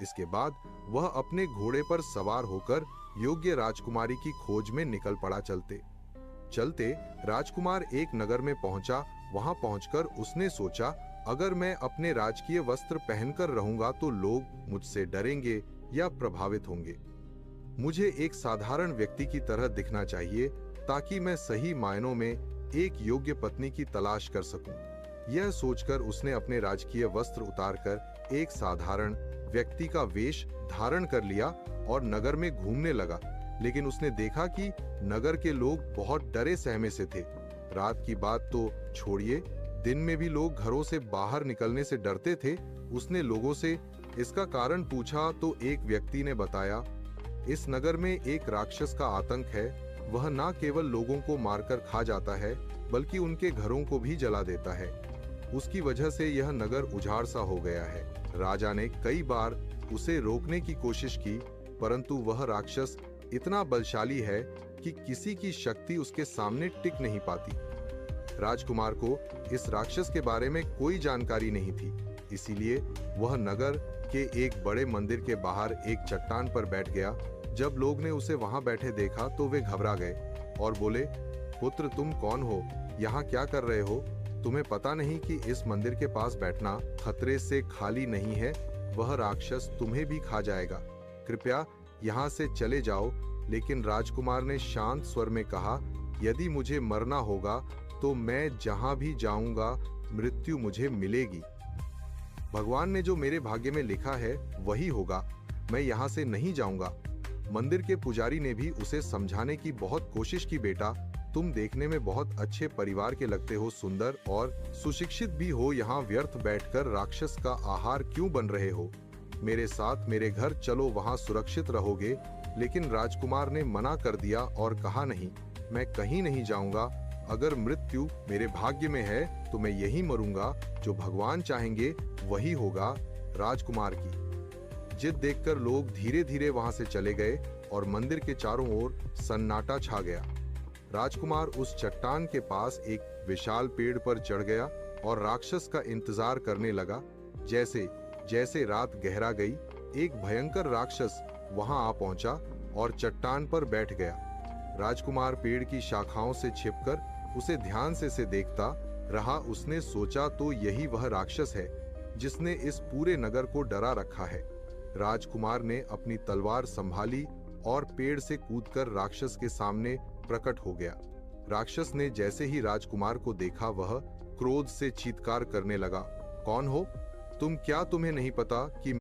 इसके बाद वह अपने घोड़े पर सवार होकर योग्य राजकुमारी की खोज में निकल पड़ा। चलते चलते राजकुमार एक नगर में पहुंचा। वहां पहुंचकर उसने सोचा, अगर मैं अपने राजकीय वस्त्र पहनकर रहूंगा तो लोग मुझसे डरेंगे या प्रभावित होंगे। मुझे एक साधारण व्यक्ति की तरह दिखना चाहिए ताकि मैं सही मायनों में एक योग्य पत्नी की तलाश कर सकूं। यह सोचकर उसने अपने राजकीय वस्त्र उतारकर एक साधारण व्यक्ति का वेश धारण कर लिया और नगर में घूमने लगा। लेकिन उसने देखा कि नगर के लोग बहुत डरे सहमे से थे। रात की बात तो छोड़िए, दिन में भी लोग घरों से बाहर निकलने से डरते थे। उसने लोगों से इसका कारण पूछा तो एक व्यक्ति ने बताया, इस नगर में एक राक्षस का आतंक है। वह न केवल लोगों को मारकर खा जाता है बल्कि उनके घरों को भी जला देता है। उसकी वजह से यह नगर उजाड़ सा हो गया है। राजा ने कई बार उसे रोकने की कोशिश की, परंतु वह राक्षस इतना बलशाली है कि किसी की शक्ति उसके सामने टिक नहीं पाती। राजकुमार को इस राक्षस के बारे में कोई जानकारी नहीं थी, इसीलिए वह नगर के एक बड़े मंदिर के बाहर एक चट्टान पर बैठ गया। जब लोग ने उसे वहां बैठे देखा तो वे घबरा गए और बोले, पुत्र तुम कौन हो? यहाँ क्या कर रहे हो? तुम्हें पता नहीं कि इस मंदिर के पास बैठना खतरे से खाली नहीं है? वह राक्षस तुम्हें भी खा जाएगा। कृपया यहाँ से चले जाओ। लेकिन राजकुमार ने शांत स्वर में कहा, यदि मुझे मरना होगा तो मैं जहां भी जाऊंगा मृत्यु मुझे मिलेगी। भगवान ने जो मेरे भाग्य में लिखा है वही होगा। मैं यहाँ से नहीं जाऊंगा। मंदिर के पुजारी ने भी उसे समझाने की बहुत कोशिश की, बेटा तुम देखने में बहुत अच्छे परिवार के लगते हो, सुंदर और सुशिक्षित भी हो। यहाँ व्यर्थ बैठकर राक्षस का आहार क्यों बन रहे हो? मेरे साथ मेरे घर चलो, वहाँ सुरक्षित रहोगे। लेकिन राजकुमार ने मना कर दिया और कहा, नहीं, मैं कहीं नहीं जाऊंगा। अगर मृत्यु मेरे भाग्य में है तो मैं यहीं मरूंगा। जो भगवान चाहेंगे वही होगा। राजकुमार की जिद देखकर लोग धीरे धीरे वहां से चले गए और मंदिर के चारों ओर सन्नाटा छा गया। राजकुमार उस चट्टान के पास एक विशाल पेड़ पर चढ़ गया और राक्षस का इंतजार करने लगा। जैसे जैसे रात गहरा गई, एक भयंकर राक्षस वहां आ पहुंचा और चट्टान पर बैठ गया। राजकुमार पेड़ की शाखाओं से छिपकर उसे ध्यान से देखता रहा। उसने सोचा, तो यही वह राक्षस है जिसने इस पूरे नगर को डरा रखा है। राजकुमार ने अपनी तलवार संभाली और पेड़ से कूदकर राक्षस के सामने प्रकट हो गया। राक्षस ने जैसे ही राजकुमार को देखा वह क्रोध से चीत्कार करने लगा, कौन हो तुम? क्या तुम्हें नहीं पता कि